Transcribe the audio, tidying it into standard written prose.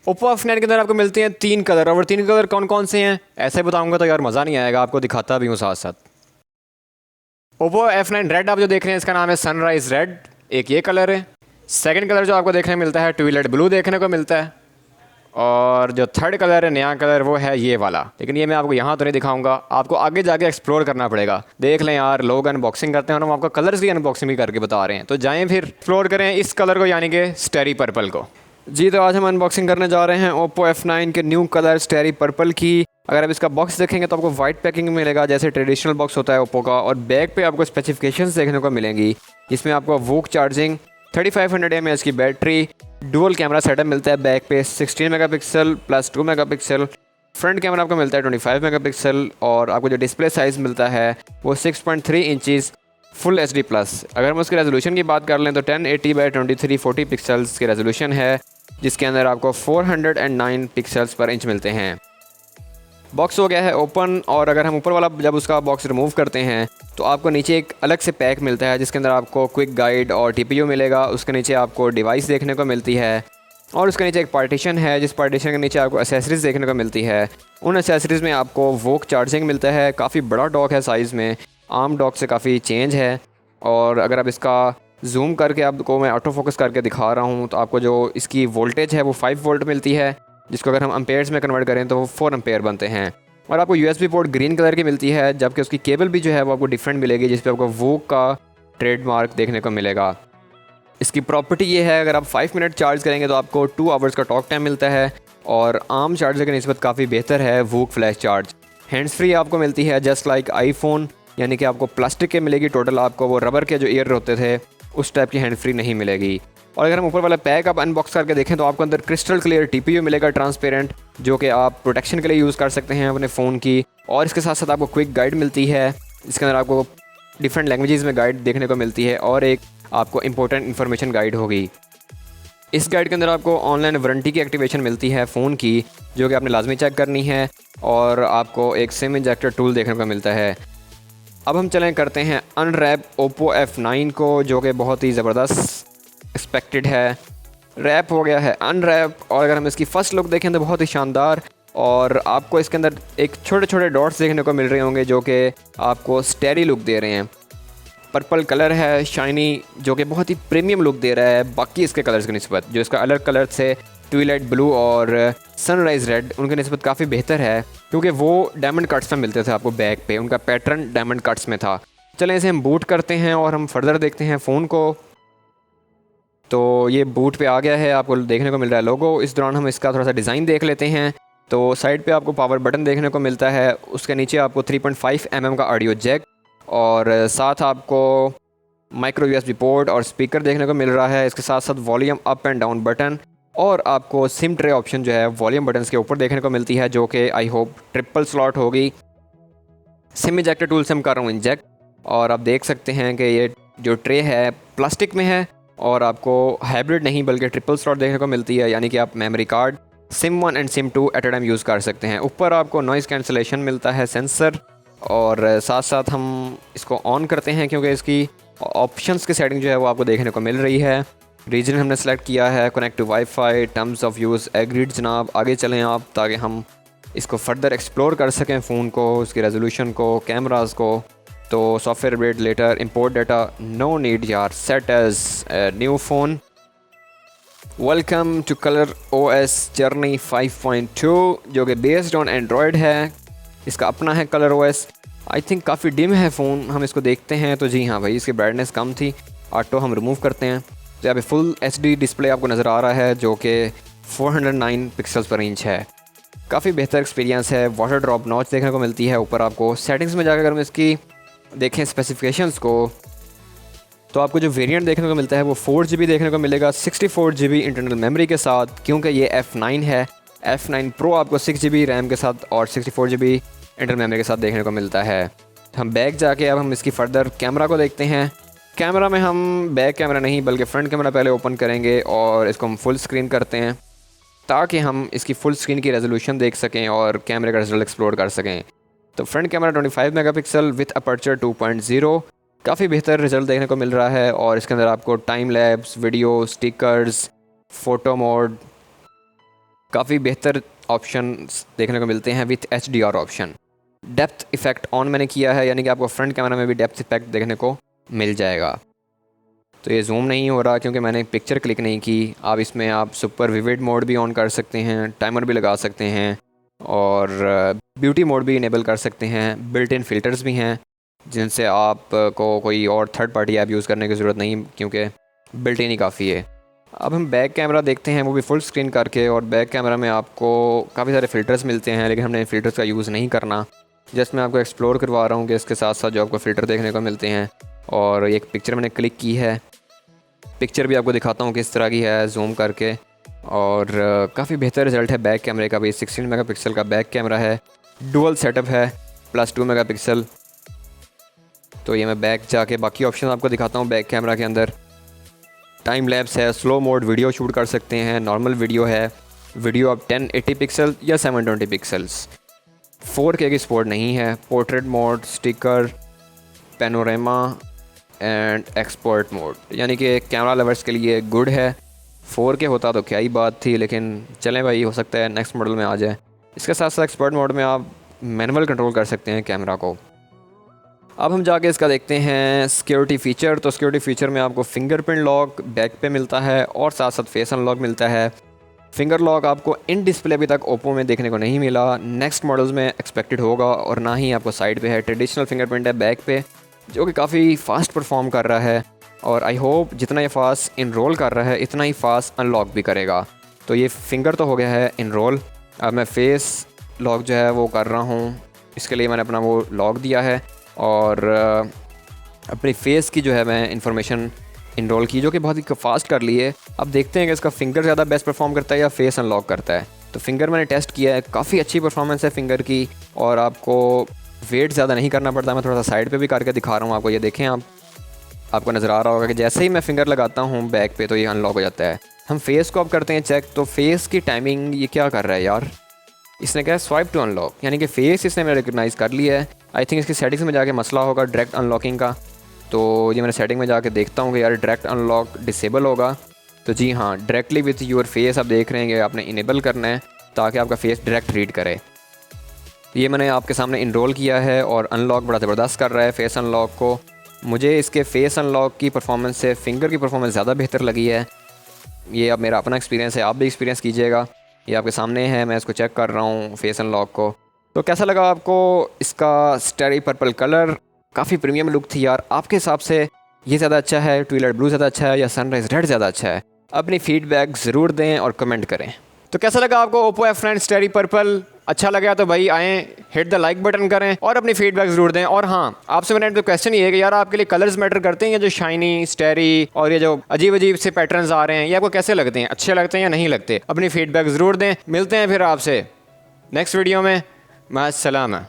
Oppo F9 के अंदर आपको मिलते हैं 3 कलर, और 3 कलर कौन कौन से हैं ऐसे बताऊंगा तो यार मज़ा नहीं आएगा, आपको दिखाता भी हूँ साथ साथ। ओप्पो F9 रेड आप जो देख रहे हैं इसका नाम है सनराइज रेड, एक ये कलर है। सेकंड कलर जो आपको देखने को मिलता है ट्विलेट ब्लू देखने को मिलता है। और जो थर्ड कलर है नया कलर वो है ये वाला, लेकिन ये मैं आपको यहाँ तो नहीं दिखाऊंगा, आपको आगे जाके एक्सप्लोर करना पड़ेगा। देख लें यार, लोग अनबॉक्सिंग करते हैं और हम आपको कलर्स की अनबॉक्सिंग भी करके बता रहे हैं, तो जाएं फिर एक्सप्लोर करें इस कलर को, यानी कि स्टेरी पर्पल को। जी तो आज हम अनबॉक्सिंग करने जा रहे हैं ओप्पो F9 के न्यू कलर स्टेरी पर्पल की। अगर आप इसका बॉक्स देखेंगे तो आपको वाइट पैकिंग में मिलेगा जैसे ट्रेडिशनल बॉक्स होता है ओप्पो का, और बैक पे आपको स्पेसिफिकेशंस देखने को मिलेंगी जिसमें आपको वूक चार्जिंग, 3500 mAh की बैटरी, डुअल कैमरा सेटअप मिलता है बैक पे 16 megapixel plus 2 megapixel, front camera आपको मिलता है 25 मेगापिक्सल, और आपको जो डिस्प्ले साइज़ मिलता है वो 6.3 इंचज़ फुल HD प्लस। अगर हम उसके रेजोल्यूशन की बात कर लें तो 1080x2340 पिक्सल्स की रेजोल्यूशन है, जिसके अंदर आपको 409 पिक्सल्स पर इंच मिलते हैं। बॉक्स हो गया है ओपन, और अगर हम ऊपर वाला जब उसका बॉक्स रिमूव करते हैं तो आपको नीचे एक अलग से पैक मिलता है जिसके अंदर आपको क्विक गाइड और TPU मिलेगा। उसके नीचे आपको डिवाइस देखने को मिलती है, और उसके नीचे एक पार्टीशन है जिस पार्टीशन के नीचे आपको एसेसरीज़ देखने को मिलती है। उन एसेसरीज़ में आपको वोक चार्जिंग मिलता है, काफ़ी बड़ा डॉक है साइज़ में, आम डॉक से काफ़ी चेंज है। और अगर आप इसका जूम करके आपको मैं ऑटो फोकस करके दिखा रहा हूँ तो आपको जो इसकी वोल्टेज है वो 5 वोल्ट मिलती है, जिसको अगर हम एम्पेयर्स में कन्वर्ट करें तो वो 4 एम्पेयर बनते हैं। और आपको USB पोर्ट ग्रीन कलर की मिलती है, जबकि उसकी केबल भी जो है वो आपको डिफरेंट मिलेगी, जिस पे आपको वोक का ट्रेडमार्क देखने को मिलेगा। इसकी प्रॉपर्टी ये है, अगर आप 5 मिनट चार्ज करेंगे तो आपको 2 आवर्स का टॉक टाइम मिलता है, और आम चार्जर की निस्बत काफ़ी बेहतर है VOOC flash charge. Hands free आपको मिलती है जस्ट लाइक आईफोन, यानी कि आपको प्लास्टिक के मिलेगी टोटल, आपको वो रबर के जो ईयर होते थे उस टाइप की हैंड फ्री नहीं मिलेगी। और अगर हम ऊपर वाला पैक आप अनबॉक्स करके देखें तो आपको अंदर क्रिस्टल क्लियर TPU मिलेगा ट्रांसपेरेंट, जो कि आप प्रोटेक्शन के लिए यूज़ कर सकते हैं अपने फ़ोन की। और इसके साथ साथ आपको क्विक गाइड मिलती है, जिसके अंदर आपको डिफरेंट लैंग्वेजेस में गाइड देखने को मिलती है, और एक आपको इंपॉर्टेंट इन्फॉर्मेशन गाइड होगी। इस गाइड के अंदर आपको ऑनलाइन वारंटी की एक्टिवेशन मिलती है फ़ोन की, जो कि आपने लाजमी चेक करनी है, और आपको एक सिम इंजेक्टर टूल देखने को मिलता है। अब हम चलें करते हैं अनरैप ओप्पो F9 को, जो कि बहुत ही ज़बरदस्त एक्सपेक्टेड है। रैप हो गया है अनरैप, और अगर हम इसकी फ़र्स्ट लुक देखें तो बहुत ही शानदार, और आपको इसके अंदर एक छोटे छोटे डॉट्स देखने को मिल रहे होंगे जो कि आपको स्टेरी लुक दे रहे हैं। पर्पल कलर है शाइनी, जो कि बहुत ही प्रीमियम लुक दे रहा है बाकी इसके कलर्स की निस्बत। जो इसका अलग कलर से ट्विलाइट ब्लू और सनराइज़ रेड उनकी निस्बत काफ़ी बेहतर है, क्योंकि वो डायमंड कट्स में मिलते थे आपको बैक पे, उनका पैटर्न डायमंड कट्स में था। चलें इसे हम बूट करते हैं और हम फर्दर देखते हैं फ़ोन को। तो ये बूट पे आ गया है, आपको देखने को मिल रहा है लोगो। इस दौरान हम इसका थोड़ा सा डिज़ाइन देख लेते हैं। तो साइड पे आपको पावर बटन देखने को मिलता है, उसके नीचे आपको 3.5 mm का ऑडियो जैक, और साथ आपको माइक्रो USB पोर्ट और स्पीकर देखने को मिल रहा है। इसके साथ साथ volume up and down button, और आपको सिम ट्रे ऑप्शन जो है वॉल्यूम बटन के ऊपर देखने को मिलती है, जो कि आई होप ट्रिपल स्लॉट होगी। सिम इंजेक्टर टूल से हम कर रहा हूँ इंजेक्ट, और आप देख सकते हैं कि ये जो ट्रे है प्लास्टिक में है, और आपको हाइब्रिड नहीं बल्कि ट्रिपल स्लॉट देखने को मिलती है, यानी कि आप memory card SIM 1 and SIM 2 at a time use कर सकते हैं। ऊपर आपको नॉइज़ कैंसलेशन मिलता है सेंसर, और साथ साथ हम इसको ऑन करते हैं क्योंकि इसकी ऑप्शंस की सेटिंग जो है वो आपको देखने को मिल रही है। रीजन हमने सेलेक्ट किया है connect to wifi, terms of use agreed जनाब। आगे चलें आप, ताकि हम इसको फर्दर एक्सप्लोर कर सकें फ़ोन को, उसकी रेजोल्यूशन को, कैमरास को। तो software update later, import data, no need यार, set as new phone. Welcome to Color OS journey 5.2, जो कि बेस्ड ऑन एंड्रॉयड है। इसका अपना है कलर OS। आई थिंक काफ़ी डिम है फ़ोन, हम इसको देखते हैं। तो जी हाँ भाई, इसकी ब्राइटनेस कम थी, ऑटो हम रिमूव करते हैं तो यहाँ पे फुल HD डिस्प्ले आपको नज़र आ रहा है, जो कि 409 पिक्सल्स पर इंच है। काफ़ी बेहतर एक्सपीरियंस है। वाटर ड्रॉप नॉच देखने को मिलती है ऊपर आपको। सेटिंग्स में जाकर अगर हम इसकी देखें स्पेसिफिकेशंस को, तो आपको जो वेरिएंट देखने को मिलता है वो 4GB देखने को मिलेगा 64GB इंटरनल मेमोरी के साथ, क्योंकि ये F9 है। F9 Pro आपको 6GB रैम के साथ और 64GB इंटरनल मेमोरी के साथ देखने को मिलता है। हम बैक जाके अब हम इसकी फ़र्दर कैमरा को देखते हैं। कैमरा में हम बैक कैमरा नहीं बल्कि फ्रंट कैमरा पहले ओपन करेंगे, और इसको हम फुल स्क्रीन करते हैं ताकि हम इसकी फुल स्क्रीन की रेजोल्यूशन देख सकें और कैमरे का रिजल्ट एक्सप्लोर कर सकें। तो front camera 25 megapixel with aperture 2.0, काफ़ी बेहतर रिजल्ट देखने को मिल रहा है। और इसके अंदर आपको time lapse, video, stickers, photo mode, काफ़ी बेहतर ऑप्शन देखने को मिलते हैं with HDR option. Depth effect on मैंने किया है, यानी कि आपको फ्रंट कैमरा में भी डेप्थ इफ़ेक्ट देखने को मिल जाएगा। तो ये जूम नहीं हो रहा क्योंकि मैंने पिक्चर क्लिक नहीं की। आप इसमें आप सुपर विविड मोड भी ऑन कर सकते हैं, टाइमर भी लगा सकते हैं और ब्यूटी मोड भी इनेबल कर सकते हैं। बिल्ट इन फ़िल्टर्स भी हैं जिनसे आपको कोई और थर्ड पार्टी ऐप यूज़ करने की ज़रूरत नहीं, क्योंकि बिल्ट इन ही काफ़ी है। अब हम बैक कैमरा देखते हैं, वो भी फुल स्क्रीन करके। और बैक कैमरा में आपको काफ़ी सारे फ़िल्टर्स मिलते हैं, लेकिन हमने फ़िल्टर्स का यूज़ नहीं करना। जस्ट मैं आपको एक्सप्लोर करवा रहा हूँ कि इसके साथ साथ जो आपको फ़िल्टर देखने को मिलते हैं। और एक पिक्चर मैंने क्लिक की है, पिक्चर भी आपको दिखाता हूँ किस तरह की है जूम करके। और काफ़ी बेहतर रिज़ल्ट है बैक कैमरे का भी। 16 मेगापिक्सल का बैक कैमरा है, डुअल सेटअप है, +2 मेगापिक्सल। तो ये मैं बैक जाके बाकी ऑप्शन आपको दिखाता हूँ। बैक कैमरा के अंदर टाइम लैप्स है, स्लो मोड वीडियो शूट कर सकते हैं, नॉर्मल वीडियो है, वीडियो आप 1080 पिक्सल या 720 पिक्सल्स। 4K की सपोर्ट नहीं है। Portrait mode, sticker, panorama and export mode, यानी कि कैमरा लवर्स के लिए गुड है। 4K होता तो क्या ही बात थी, लेकिन चलें भाई, हो सकता है नेक्स्ट मॉडल में आ जाए। इसके साथ साथ एक्सपर्ट मोड में आप मैनुअल कंट्रोल कर सकते हैं कैमरा को। अब हम जाके इसका देखते हैं सिक्योरिटी फ़ीचर। तो सिक्योरिटी फ़ीचर में आपको फिंगरप्रिंट लॉक बैक पे मिलता है और साथ साथ फेस अनलॉक मिलता है। फिंगर लॉक आपको इन डिस्प्ले अभी तक ओप्पो में देखने को नहीं मिला, नेक्स्ट मॉडल्स में एक्सपेक्टेड होगा। और ना ही आपको साइड पे है। ट्रेडिशनल फिंगरप्रिंट है बैक पे, जो कि काफ़ी फ़ास्ट परफॉर्म कर रहा है। और आई होप जितना ये फास्ट इनरोल कर रहा है इतना ही फास्ट अनलॉक भी करेगा। तो ये फिंगर तो हो गया है इनरोल। अब मैं फेस लॉक जो है वो कर रहा हूँ। इसके लिए मैंने अपना वो लॉक दिया है और अपनी फ़ेस की जो है मैं इंफॉर्मेशन इनरोल की, जो कि बहुत ही फास्ट कर ली है। अब देखते हैं कि इसका फिंगर ज़्यादा बेस्ट परफॉर्म करता है या फेस अनलॉक करता है। तो फिंगर मैंने टेस्ट किया है, काफ़ी अच्छी परफॉर्मेंस है फिंगर की और आपको वेट ज़्यादा नहीं करना पड़ता। मैं थोड़ा सा साइड पे भी करके दिखा रहा हूँ आपको, ये देखें आपको नज़र आ रहा होगा कि जैसे ही मैं फिंगर लगाता हूँ बैक पे तो ये अनलॉक हो जाता है। हम फेस को अब करते हैं चेक। तो फेस की टाइमिंग ये क्या कर रहा है यार, इसने कहा स्वाइप टू अनलॉक, यानी कि फेस इसने मैंने रिकग्नाइज़ कर लिया है। आई थिंक इसकी सेटिंग्स में जाके मसला होगा डायरेक्ट अनलॉकिंग का। तो ये मैंने सेटिंग में जाके देखता हूँ कि यार डायरेक्ट अनलॉक डिसेबल होगा। तो जी हाँ, डायरेक्टली विथ योर फेस आप देख रहे हैं कि आपने इनेबल करना है ताकि आपका फेस डायरेक्ट रीड करे। ये मैंने आपके सामने इनरोल किया है और अनलॉक बड़ा ज़बरदस्त कर रहा है फेस अनलॉक को। मुझे इसके फेस अनलॉक की परफॉर्मेंस से फिंगर की परफॉर्मेंस ज़्यादा बेहतर लगी है। ये अब मेरा अपना एक्सपीरियंस है, आप भी एक्सपीरियंस कीजिएगा। ये आपके सामने है, मैं इसको चेक कर रहा हूँ फेस अनलॉक को। तो कैसा लगा आपको इसका स्टेरी पर्पल कलर? काफ़ी प्रीमियम लुक थी यार। आपके हिसाब से ये ज़्यादा अच्छा है, ट्विलाइट ब्लू ज़्यादा अच्छा है या सनराइज़ रेड ज़्यादा अच्छा है? अपनी फीडबैक ज़रूर दें और कमेंट करें। तो कैसा लगा आपको ओप्पो F9 स्टेरी पर्पल? अच्छा लगा तो भाई आएँ, हिट द लाइक बटन करें और अपनी फीडबैक ज़रूर दें। और हाँ, आपसे मैंने तो क्वेश्चन ये है कि यार आपके लिए कलर्स मैटर करते हैं, ये जो शाइनी, स्टेरी और ये जो अजीब अजीब से पैटर्न्स आ रहे हैं, ये आपको कैसे लगते हैं? अच्छे लगते हैं या नहीं लगते? अपनी फीडबैक ज़रूर दें। मिलते हैं फिर आपसे नेक्स्ट वीडियो में। मास्सलामा।